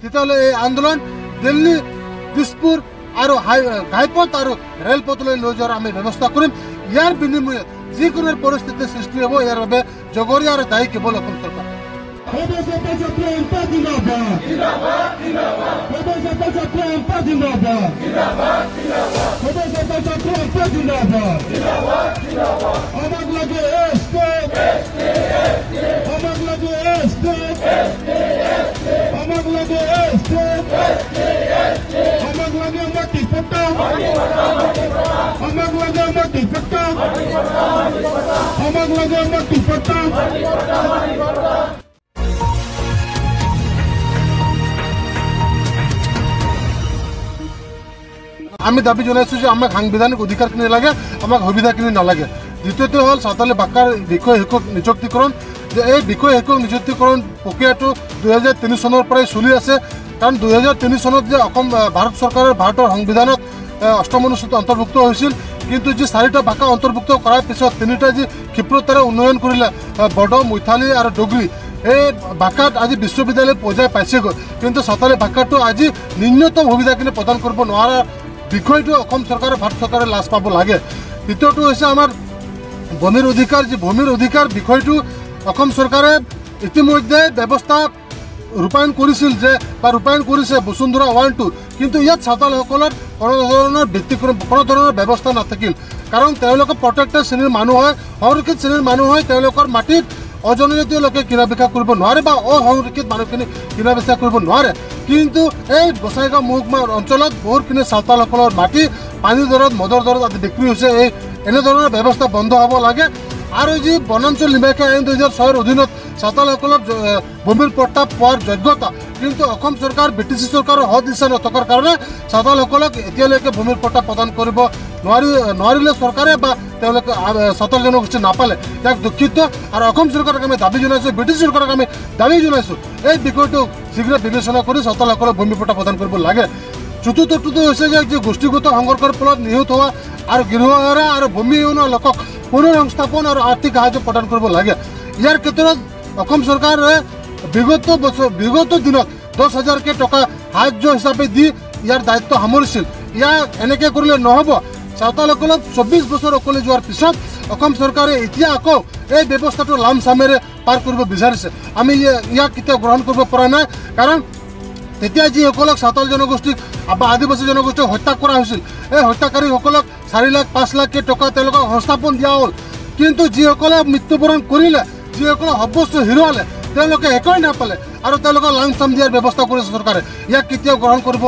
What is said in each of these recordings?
তেতিয়াহ'লে এই আন্দোলন দিল্লী দিছপুৰ আৰু ঘাইপথ আৰু ৰেলপথলৈ লৈ যোৱাৰ আমি ব্যৱস্থা কৰিম। ইয়াৰ বিনিময়ত যিকোনো পৰিস্থিতিৰ সৃষ্টি হ'ব, ইয়াৰ বাবে জগৰীয়া আৰু দায়ী কেৱল অসম চৰকাৰ। আমি দাবী জনাইছো যে আমাক সাংবিধানিক অধিকাৰখিনি লাগে, আমাক সুবিধাখিনি নালাগে। দ্বিতীয়টো হ'ল সাঁওতালী ভাষাৰ বিষয় শিক্ষক নিযুক্তিকৰণ। যে এই বিষয় শিক্ষক নিযুক্তিকৰণ প্ৰক্ৰিয়াটো 2003 চনৰ পৰাই চলি আছে। কাৰণ 2003 চনত যে অসম ভাৰত চৰকাৰৰ ভাৰতৰ সংবিধানত 8ম অনুচ্ছেদ অন্তৰ্ভুক্ত হৈছিল, কিন্তু যি 4টা ভাষা অন্তৰ্ভুক্ত কৰাৰ পিছত 3টা যি ক্ষিপ্ৰতাৰে উন্নয়ন কৰিলে বড়ো, মৈথালী আৰু ডগৰী, এই ভাষাত আজি বিশ্ববিদ্যালয় পৰ্যায় পাইছেগৈ। কিন্তু সাঁওতালী ভাষাটো আজি ন্যূনতম সুবিধাখিনি প্ৰদান কৰিব নোৱাৰা বিষয়টো অসম চৰকাৰে ভাৰত চৰকাৰে লাজ পাব লাগে। দ্বিতীয়টো হৈছে আমাৰ ভূমিৰ অধিকাৰ। যি ভূমিৰ অধিকাৰ বিষয়টো অসম চৰকাৰে ইতিমধ্যে ব্যৱস্থা ৰূপায়ণ কৰিছিল বা ৰূপায়ণ কৰিছে বসুন্ধৰা 1-2, কিন্তু ইয়াত সাঁওতালসকলৰ কোনো ধৰণৰ ব্যতিক্ৰম, কোনো ধৰণৰ ব্যৱস্থা নাথাকিল। কাৰণ তেওঁলোকে প্ৰত্যেকটা শ্ৰেণীৰ মানুহ হয়, সংৰক্ষিত শ্ৰেণীৰ মানুহ হয়। তেওঁলোকৰ মাটিত অজনজাতীয় লোকে কিনা বেচা কৰিব নোৱাৰে বা অসংৰক্ষিত মানুহখিনি কিনা বেচা কৰিব নোৱাৰে। কিন্তু এই গোসাইগাঁও মহকুমা অঞ্চলত বহুতখিনি সাঁওতালসকলৰ মাটি পানীৰ দৰত, মদৰ দৰত আদি বিক্ৰী হৈছে। এনেধৰণৰ ব্যৱস্থা বন্ধ হ'ব লাগে। আৰু যি বনাঞ্চল নিৰ্বাসী আইন 2006ৰ অধীনত সাঁওতালসকলক ভূমিৰ পট্টা পোৱাৰ যোগ্যতা, কিন্তু অসম চৰকাৰ ব্ৰিটিছ চৰকাৰৰ সদ ইচ্ছা নথকাৰ কাৰণে সাঁওতালসকলক এতিয়ালৈকে ভূমিৰ পট্টা প্ৰদান কৰিব নোৱাৰিলে চৰকাৰে, বা তেওঁলোকে সাঁওতাল জনগোষ্ঠী নাপালে। ইয়াক দুখিত। আৰু অসম চৰকাৰক আমি দাবী জনাইছোঁ, ব্ৰিটিছ চৰকাৰক আমি দাবী জনাইছোঁ, এই বিষয়টো শীঘ্ৰ বিবেচনা কৰি সাঁওতালসকলক ভূমি পট্টা প্ৰদান কৰিব লাগে। চতুৰ্থটো হৈছে যে গোষ্ঠীগত সংঘৰ্ষৰ ফলত নিহত হোৱা আৰু গৃহহাৰা আৰু ভূমিহীন লোকক পুনৰ সংস্থাপন আৰু আৰ্থিক সাহায্য প্ৰদান কৰিব লাগে। ইয়াৰ ক্ষেত্ৰত অসম চৰকাৰে বিগত দিনত 10,000কে টকা সাহায্য হিচাপে দি ইয়াৰ দায়িত্ব সামৰিছিল। ইয়াক এনেকৈ কৰিলে নহ'ব। সাঁওতালসকলক 24 বছৰ অকলে যোৱাৰ পিছত অসম চৰকাৰে এতিয়া আকৌ এই ব্যৱস্থাটো লামচামেৰে পাৰ কৰিব বিচাৰিছে। আমি ইয়াক কেতিয়াও গ্ৰহণ কৰিব পৰা নাই। কাৰণ তেতিয়া যিসকলক সাঁওতাল জনগোষ্ঠীক বা আদিবাসী জনগোষ্ঠীক হত্যা কৰা হৈছিল, এই হত্যাকাৰীসকলক 4 লাখ 5 লাখকে টকা তেওঁলোকক সংস্থাপন দিয়া হ'ল। কিন্তু যিসকলে মৃত্যুবৰণ কৰিলে, যিসকলে সৰ্বস্ব হেৰুৱালে, তেওঁলোকে একোৱেই নাপালে আৰু তেওঁলোকক লামচাম দিয়াৰ ব্যৱস্থা কৰিছে চৰকাৰে। ইয়াক কেতিয়াও গ্ৰহণ কৰিব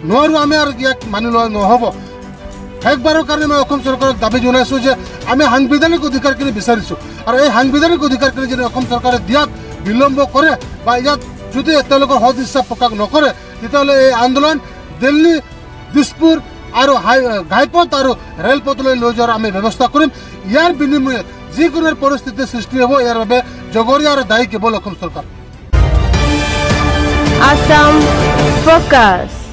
নোৱাৰোঁ আমি, আৰু ইয়াক মানি লোৱা নহ'ব। শেষবাৰৰ কাৰণে মই অসম চৰকাৰক দাবী জনাইছোঁ যে আমি সাংবিধানিক অধিকাৰখিনি বিচাৰিছোঁ, আৰু এই সাংবিধানিক অধিকাৰখিনি যদি অসম চৰকাৰে দিয়াত বিলম্ব কৰে বা ইয়াত যদি তেওঁলোকৰ সদ ইচ্ছা প্ৰকাশ নকৰে, তেতিয়াহ'লে এই আন্দোলন দিল্লী, দিছপুৰ আৰু ঘাইপথ আৰু ৰেলপথলৈ লৈ যোৱাৰ আমি ব্যৱস্থা কৰিম। ইয়াৰ বিনিময়ত যিকোনো পৰিস্থিতিৰ সৃষ্টি হ'ব, ইয়াৰ বাবে জগৰীয়া আৰু দায়ী কেৱল অসম চৰকাৰ। Assam Focus।